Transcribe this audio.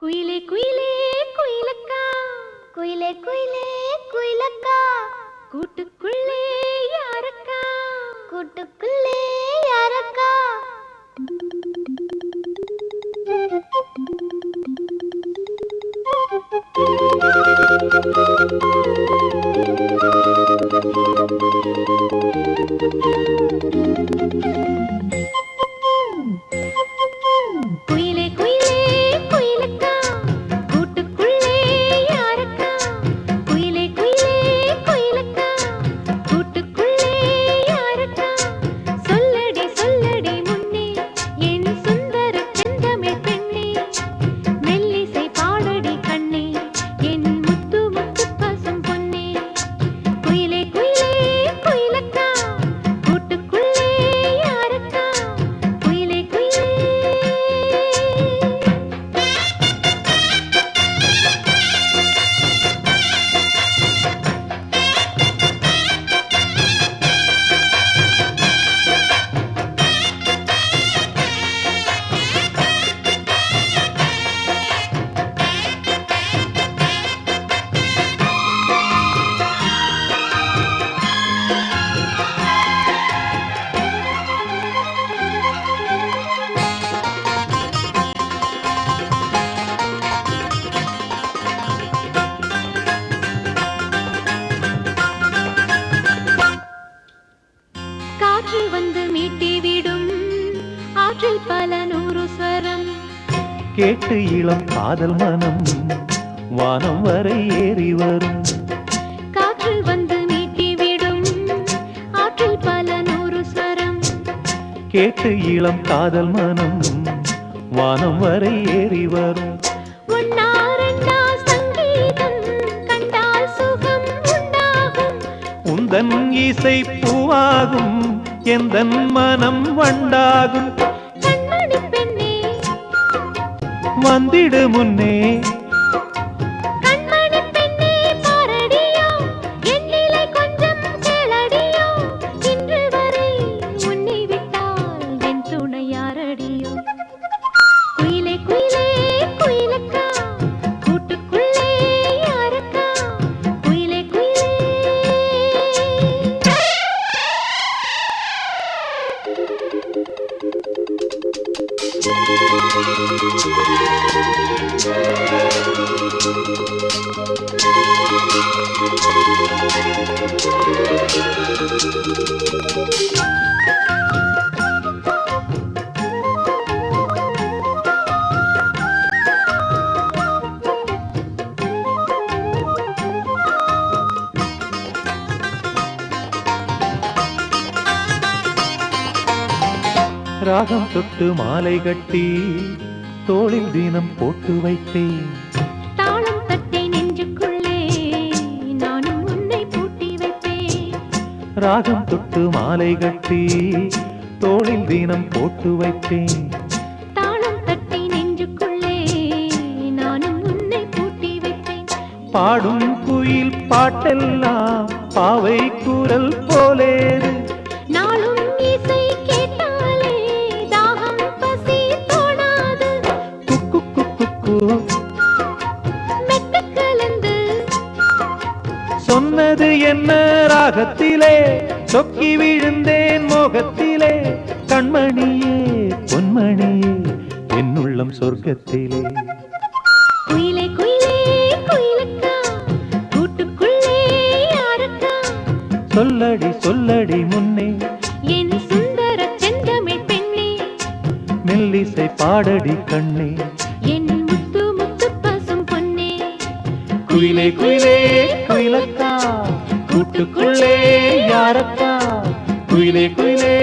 குயிலே குயிலே குயிலக்கா, குயிலே குயிலே குயிலக்கா, கூட்டுக்குள்ளே யாரக்கா, கூட்டுக்குள்ளே யாரக்கா? குயிலே குயிலே குயிலக்கா, கூட்டுக்குள்ளே யாரக்கா, குயிலே குயிலே குயிலக்கா, கூட்டுக்குள்ளே யாரக்கா? சொல்லடி சொல்லடி முன்னே என் சுந்தர செந்தமிழ் பெண்ணே, மெல்லிசை பாடடி கண்ணே என் முத்து முத்து பசும் பொன்னே. குயிலே குயிலே குயிலக்கா, கூட்டுக்குள்ளே யாரக்கா, குயிலே குயிலே. காற்று வந்து மீட்டி விடும் ஆற்றில் பல நூறு ஸ்வரம், கேட்டு இளம் காதல் மனம் வானம் வரை ஏறி வரும். காற்று வந்து மீட்டி விடும் ஆற்றில் பல நூறு ஸ்வரம், கேட்டு இளம் காதல் மனம் வானம் வரை ஏறி வரும். ஒன்னா ரெண்டா சங்கீதம் கண்டால் சுகம் உண்டாகும், உந்தன் இசை பூவாகும் எந்தன் மனம் வண்டாகும். கண்மணி பெண்ணே வந்திடு முன்னே கண்மணி பெண்ணே பாரடியோ, என் நிலை கொஞ்சம் கேளடியோ, இன்று வரை உன்னை விட்டால் என் துணை யாரடியோ. குயிலே குயிலே குயிலக்கா, கூட்டுக்குள்ளே யாரக்கா, குயிலே குயிலே. ராகம் தொட்டு மாலை கட்டி தோளில் தினம் போட்டு வைத்தேன். தாளம் தட்டி நெஞ்சுக்குள்ளே நானும் உன்னை பூட்டி வைப்பேன், ராகம் தொட்டு மாலை கட்டி தோளில் தினம் போட்டு வைத்தேன். தாளம் தட்டி நெஞ்சுக்குள்ளே நானும் உன்னை பூட்டி வைப்பேன். பாடும் குயில் பாட்டெல்லாம் பாவை குரல் போலேது. நாளும் இசை கேட்டாலே தாகம் பசி தோணாது, குக்கு குக்கு மெட்டு கலந்து சொன்னது என்ன ராகத்திலே, சொக்கி விழுந்தேன் மோகத்திலே. கண்மணியே பொன்மணியே என்னுள்ளம் சொர்க்கத்திலே. குயிலே குயிலே குயிலக்கா, கூட்டுக்குள்ளே யாரக்கா, சொல்லடி சொல்லடி முன்னே என் சுந்தர செந்தமிழ் பெண்ணே, மெல்லிசை பாடடி கண்ணே. என் முத்து முத்து பசும் பொன்னே. குயிலே குயிலே குயிலக்கா, கூட்டுக்குள்ளே யாரக்கா, குயிலே குயிலே.